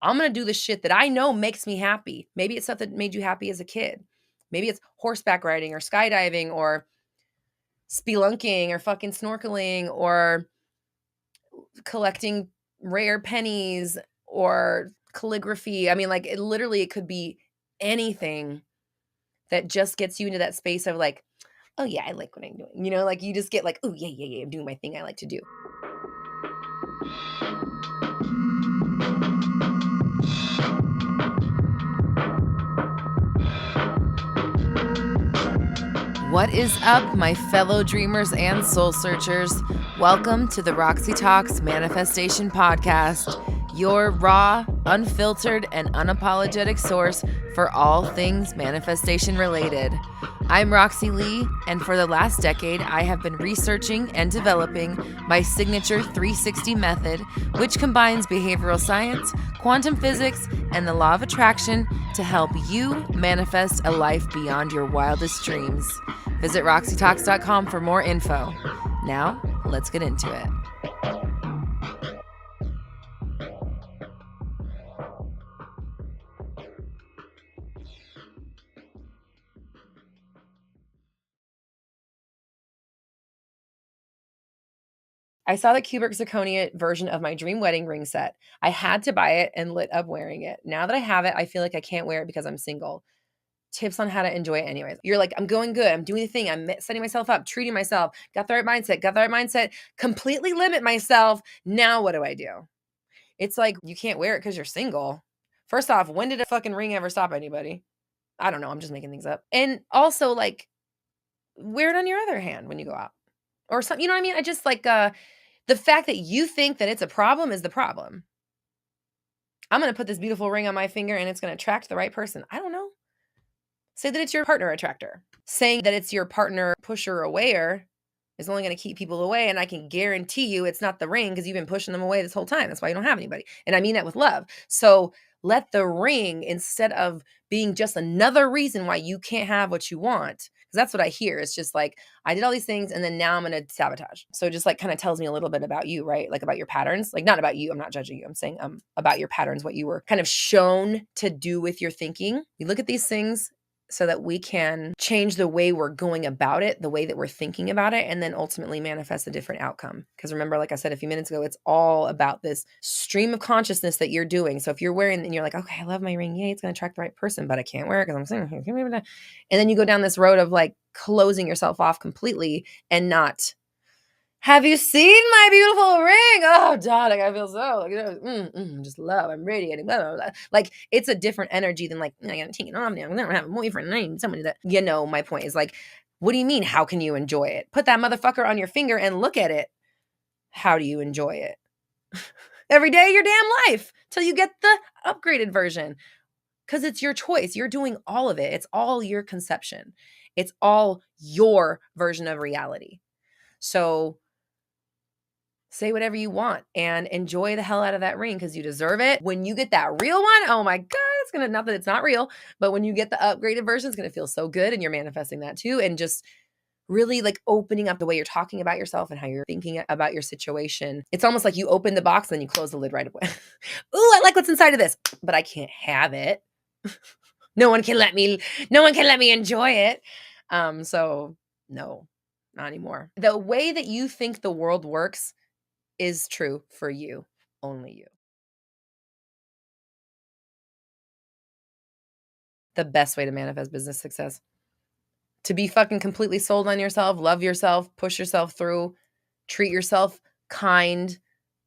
I'm going to do the shit that I know makes me happy. Maybe it's stuff that made you happy as a kid. Maybe it's horseback riding or skydiving or spelunking or fucking snorkeling or collecting rare pennies or calligraphy. I mean, like, it could be anything that just gets you into that space of like, oh yeah, I like what I'm doing. Like you just get like, oh yeah, yeah, yeah, I'm doing my thing I like to do. What is up, my fellow dreamers and soul searchers? Welcome to the Roxy Talks Manifestation Podcast, your raw, unfiltered, and unapologetic source for all things manifestation related. I'm Roxy Lee, and for the last decade, I have been researching and developing my signature 360 method, which combines behavioral science, quantum physics, and the law of attraction to help you manifest a life beyond your wildest dreams. Visit RoxyTalks.com for more info. Now, let's get into it. I saw the cubic zirconia version of my dream wedding ring set. I had to buy it and lit up wearing it. Now that I have it, I feel like I can't wear it because I'm single. Tips on how to enjoy it anyways. You're like, I'm going good. I'm doing the thing. I'm setting myself up, treating myself, got the right mindset, completely limit myself. Now what do I do? It's like, you can't wear it because you're single. First off, when did a fucking ring ever stop anybody? I don't know. I'm just making things up. And also, like, wear it on your other hand when you go out or something. You know what I mean? I just like, the fact that you think that it's a problem is the problem. I'm going to put this beautiful ring on my finger and it's going to attract the right person. I don't know. Say that it's your partner attractor. Saying that it's your partner pusher awayer is only going to keep people away. And I can guarantee you it's not the ring because you've been pushing them away this whole time. That's why you don't have anybody. And I mean that with love. So let the ring, instead of being just another reason why you can't have what you want, because that's what I hear. It's just like, I did all these things and then now I'm going to sabotage. So it just like kind of tells me a little bit about you, right? Like about your patterns, like not about you. I'm not judging you. I'm saying about your patterns, what you were kind of shown to do with your thinking. You look at these things so that we can change the way we're going about it, the way that we're thinking about it, and then ultimately manifest a different outcome. Because remember, like I said a few minutes ago, it's all about this stream of consciousness that you're doing. So if you're wearing and you're like, okay, I love my ring. Yay, it's going to attract the right person, but I can't wear it because I'm saying, and then you go down this road of like closing yourself off completely and not, have you seen my beautiful ring? Oh, darling, I feel so like, just love. I'm radiating. Blah, blah, blah. Like, it's a different energy than like, I gotta take it off now. I'm gonna have a boyfriend. I need somebody that, my point is like, what do you mean? How can you enjoy it? Put that motherfucker on your finger and look at it. How do you enjoy it? Every day of your damn life till you get the upgraded version. Because it's your choice. You're doing all of it. It's all your conception. It's all your version of reality. So say whatever you want and enjoy the hell out of that ring because you deserve it. When you get that real one, oh my God, it's going to, not that it's not real, but when you get the upgraded version, it's going to feel so good and you're manifesting that too. And just really like opening up the way you're talking about yourself and how you're thinking about your situation. It's almost like you open the box and then you close the lid right away. Ooh, I like what's inside of this, but I can't have it. No one can let me enjoy it. So no, not anymore. The way that you think the world works is true for you, only you. The best way to manifest business success. To be fucking completely sold on yourself, love yourself, push yourself through, treat yourself kind,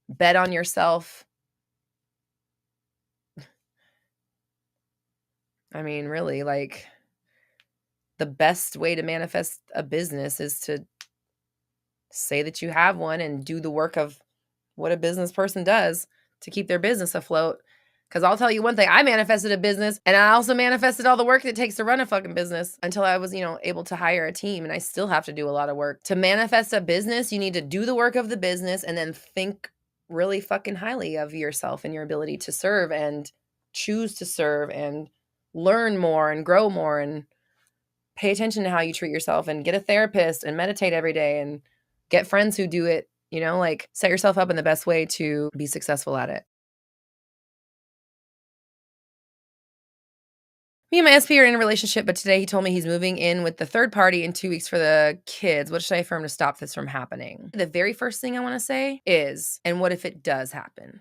bet on yourself. I mean, really, like, the best way to manifest a business is to say that you have one and do the work of what a business person does to keep their business afloat. Because I'll tell you one thing, I manifested a business and I also manifested all the work it takes to run a fucking business until I was, able to hire a team. And I still have to do a lot of work. To manifest a business, you need to do the work of the business and then think really fucking highly of yourself and your ability to serve and choose to serve and learn more and grow more and pay attention to how you treat yourself and get a therapist and meditate every day and get friends who do it, like set yourself up in the best way to be successful at it. Me and my SP are in a relationship, but today he told me he's moving in with the third party in 2 weeks for the kids. What should I affirm to stop this from happening? The very first thing I want to say is, and what if it does happen?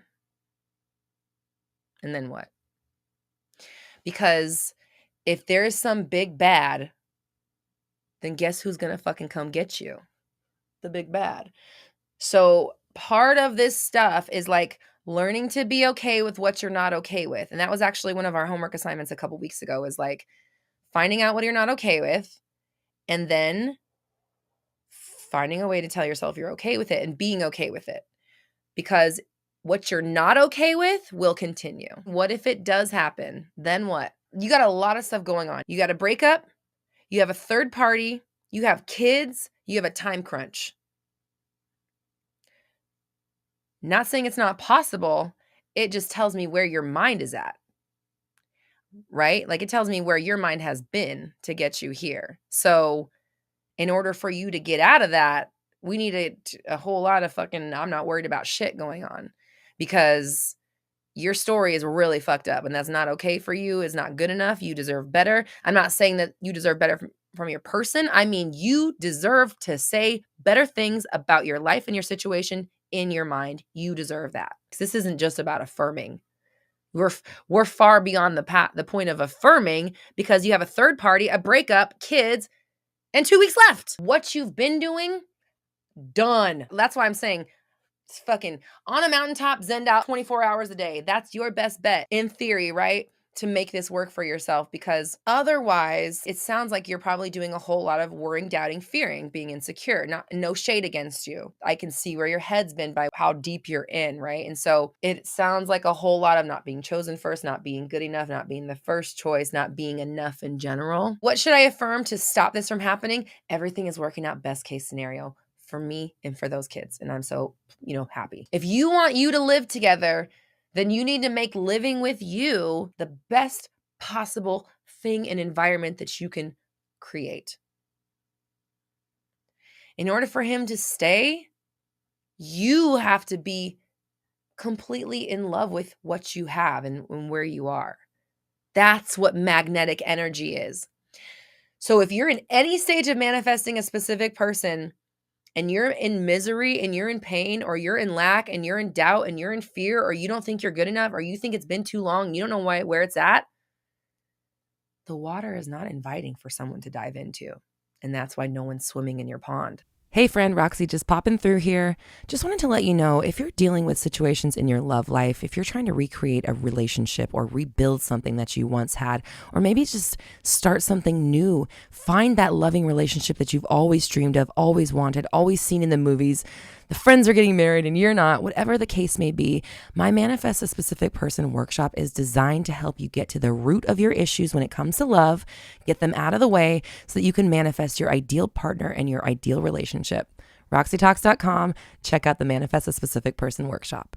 And then what? Because if there is some big bad, then guess who's going to fucking come get you? The big bad. So part of this stuff is like learning to be okay with what you're not okay with. And that was actually one of our homework assignments a couple weeks ago, is like finding out what you're not okay with and then finding a way to tell yourself you're okay with it and being okay with it. Because what you're not okay with will continue. What if it does happen? Then what? You got a lot of stuff going on. You got a breakup, you have a third party, you have kids, you have a time crunch. Not saying it's not possible. It just tells me where your mind is at, right? Like it tells me where your mind has been to get you here. So in order for you to get out of that, we need a whole lot of fucking, I'm not worried about shit going on, because your story is really fucked up and that's not okay for you. It's not good enough. You deserve better. I'm not saying that you deserve better from your person. I mean, you deserve to say better things about your life and your situation in your mind. You deserve that. This isn't just about affirming. We're far beyond the point of affirming, because you have a third party, a breakup, kids, and 2 weeks left. What you've been doing, done. That's why I'm saying it's fucking on a mountaintop, zenned out 24 hours a day. That's your best bet, in theory, right? To make this work for yourself, because otherwise it sounds like you're probably doing a whole lot of worrying, doubting, fearing, being insecure. No shade against you. I can see where your head's been by how deep you're in, right? And so it sounds like a whole lot of not being chosen first, not being good enough, not being the first choice, not being enough in general. What should I affirm to stop this from happening? Everything is working out best case scenario for me and for those kids. And I'm so, happy. If you want you to live together, then you need to make living with you the best possible thing and environment that you can create. In order for him to stay, you have to be completely in love with what you have and where you are. That's what magnetic energy is. So if you're in any stage of manifesting a specific person, and you're in misery and you're in pain, or you're in lack and you're in doubt and you're in fear, or you don't think you're good enough, or you think it's been too long, you don't know where it's at, the water is not inviting for someone to dive into. And that's why no one's swimming in your pond. Hey friend, Roxy just popping through here. Just wanted to let you know, if you're dealing with situations in your love life, if you're trying to recreate a relationship or rebuild something that you once had, or maybe just start something new, find that loving relationship that you've always dreamed of, always wanted, always seen in the movies. The friends are getting married and you're not, whatever the case may be. My Manifest a Specific Person workshop is designed to help you get to the root of your issues when it comes to love, get them out of the way so that you can manifest your ideal partner and your ideal relationship. RoxyTalks.com. Check out the Manifest a Specific Person workshop.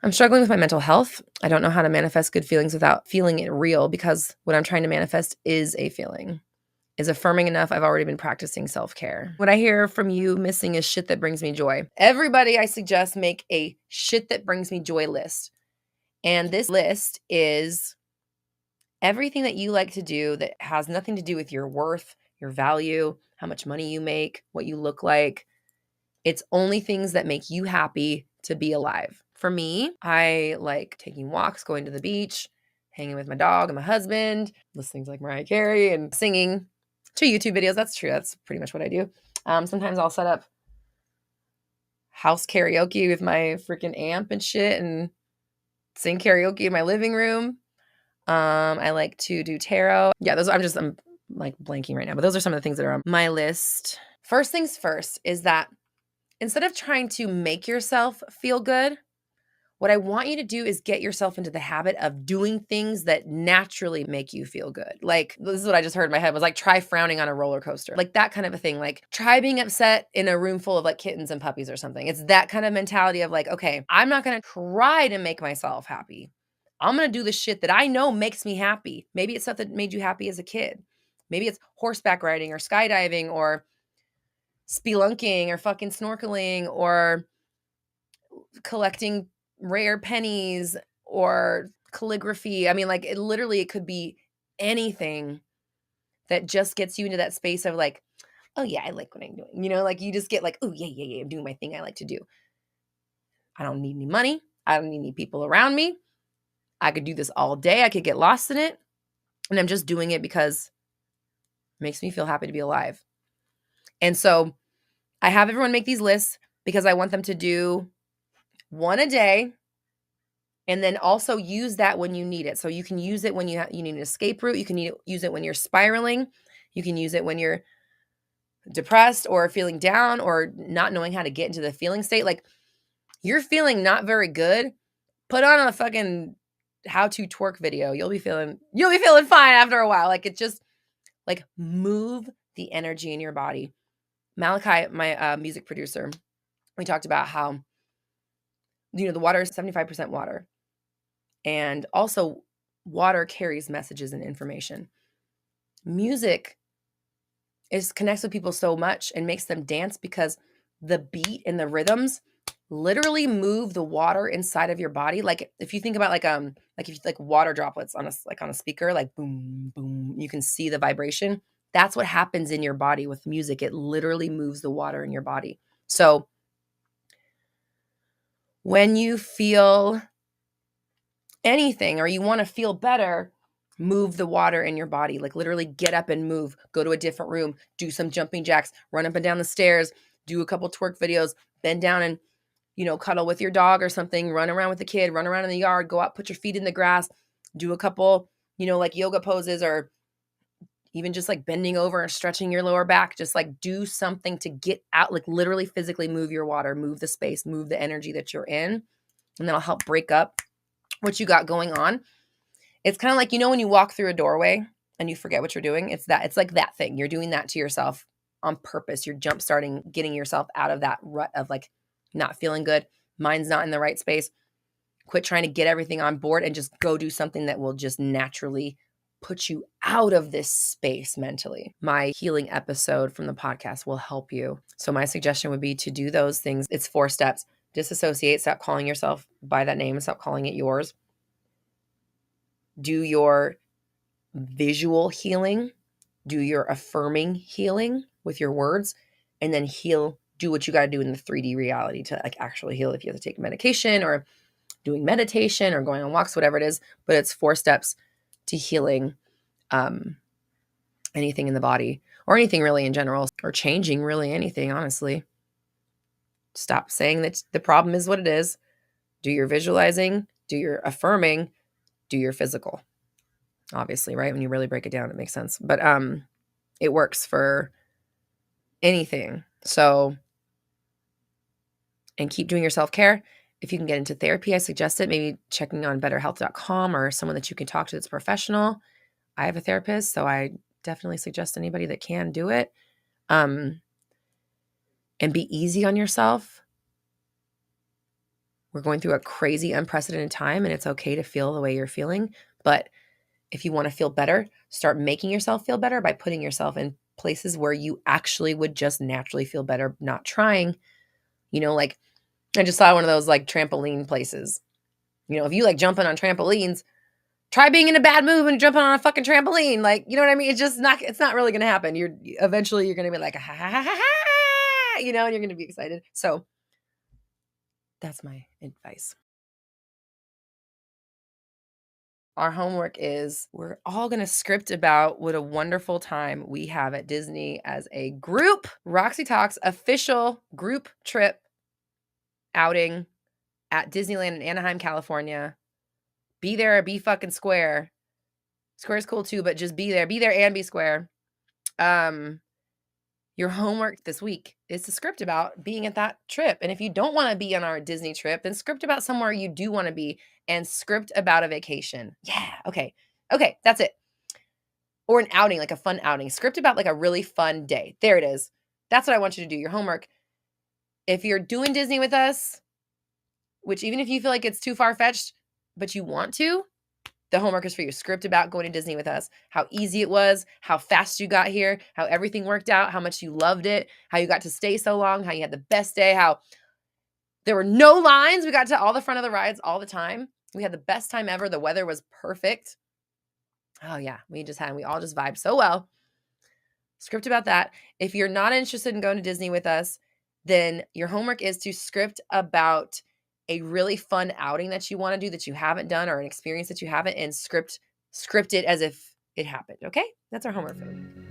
I'm struggling with my mental health. I don't know how to manifest good feelings without feeling it real, because what I'm trying to manifest is a feeling. Is affirming enough? I've already been practicing self-care. What I hear from you missing is shit that brings me joy. Everybody, I suggest make a shit that brings me joy list. And this list is everything that you like to do that has nothing to do with your worth, your value, how much money you make, what you look like. It's only things that make you happy to be alive. For me, I like taking walks, going to the beach, hanging with my dog and my husband, listening to like Mariah Carey and singing. 2 YouTube videos. That's true. That's pretty much what I do. Sometimes I'll set up house karaoke with my freaking amp and shit and sing karaoke in my living room. I like to do tarot. Yeah, I'm like blanking right now, but those are some of the things that are on my list. First things first is that instead of trying to make yourself feel good, what I want you to do is get yourself into the habit of doing things that naturally make you feel good. Like, this is what I just heard in my head, was like, try frowning on a roller coaster. Like that kind of a thing. Like, try being upset in a room full of like kittens and puppies or something. It's that kind of mentality of like, okay, I'm not going to try to make myself happy. I'm going to do the shit that I know makes me happy. Maybe it's stuff that made you happy as a kid. Maybe it's horseback riding or skydiving or spelunking or fucking snorkeling or collecting rare pennies or calligraphy. I mean, like it could be anything that just gets you into that space of like, oh yeah, I like what I'm doing. Like you just get like, oh yeah, yeah, yeah, I'm doing my thing I like to do. I don't need any money. I don't need any people around me. I could do this all day. I could get lost in it. And I'm just doing it because it makes me feel happy to be alive. And so I have everyone make these lists because I want them to do one a day and then also use that when you need it. So you can use it when you need an escape route. You can use it when you're spiraling. You can use it when you're depressed or feeling down or not knowing how to get into the feeling state. Like you're feeling not very good, put on a fucking how to twerk video. You'll be feeling fine after a while. Like it just like move the energy in your body. Malachi, my music producer, we talked about how the water is 75% water. And also water carries messages and information. Music connects with people so much and makes them dance because the beat and the rhythms literally move the water inside of your body. Like if you think about like if you like water droplets on a speaker, like boom, boom, you can see the vibration. That's what happens in your body with music. It literally moves the water in your body. So when you feel anything or you want to feel better, move the water in your body. Like literally get up and move, go to a different room, do some jumping jacks, run up and down the stairs, do a couple twerk videos, bend down and, cuddle with your dog or something, run around with the kid, run around in the yard, go out, put your feet in the grass, do a couple, like yoga poses or even just like bending over and stretching your lower back. Just like do something to get out, like literally physically move your water, move the space, move the energy that you're in. And that'll help break up what you got going on. It's kind of like, when you walk through a doorway and you forget what you're doing, it's like that thing. You're doing that to yourself on purpose. You're jump starting, getting yourself out of that rut of like not feeling good. Mind's not in the right space. Quit trying to get everything on board and just go do something that will just naturally put you out of this space mentally. My healing episode from the podcast will help you. So my suggestion would be to do those things. It's 4 steps. Disassociate, stop calling yourself by that name and stop calling it yours. Do your visual healing, do your affirming healing with your words, and then do what you got to do in the 3D reality to like actually heal if you have to take medication or doing meditation or going on walks, whatever it is. But it's 4 steps to healing anything in the body or anything really in general or changing really anything, honestly. Stop saying that the problem is what it is. Do your visualizing, do your affirming, do your physical. Obviously, right? When you really break it down, it makes sense. But it works for anything. So, and keep doing your self-care. If you can get into therapy, I suggest it. Maybe checking on betterhealth.com or someone that you can talk to that's professional. I have a therapist, so I definitely suggest anybody that can do it. And be easy on yourself. We're going through a crazy, unprecedented time, and it's okay to feel the way you're feeling. But if you want to feel better, start making yourself feel better by putting yourself in places where you actually would just naturally feel better, not trying. Like I just saw one of those like trampoline places. If you like jumping on trampolines, try being in a bad mood and jumping on a fucking trampoline. Like, you know what I mean? It's not really going to happen. Eventually you're going to be like, ha, ha, ha, ha, ha, and you're going to be excited. So that's my advice. Our homework is we're all going to script about what a wonderful time we have at Disney as a group. Roxy Talks official group trip outing at Disneyland in Anaheim, California. Be there or be fucking square. Square's cool too, but just be there. Be there and be square. Your homework this week is to script about being at that trip. And if you don't want to be on our Disney trip, then script about somewhere you do want to be and script about a vacation. Yeah. Okay. That's it. Or an outing, like a fun outing. Script about like a really fun day. There it is. That's what I want you to do. Your homework. If you're doing Disney with us, which even if you feel like it's too far-fetched, but you want to, the homework is for you. Script about going to Disney with us, how easy it was, how fast you got here, how everything worked out, how much you loved it, how you got to stay so long, how you had the best day, There were no lines. We got to all the front of the rides all the time. We had the best time ever. The weather was perfect. Oh yeah, we all just vibed so well. Script about that. If you're not interested in going to Disney with us, then your homework is to script about a really fun outing that you want to do that you haven't done, or an experience that you haven't, and script it as if it happened. Okay? That's our homework for the week.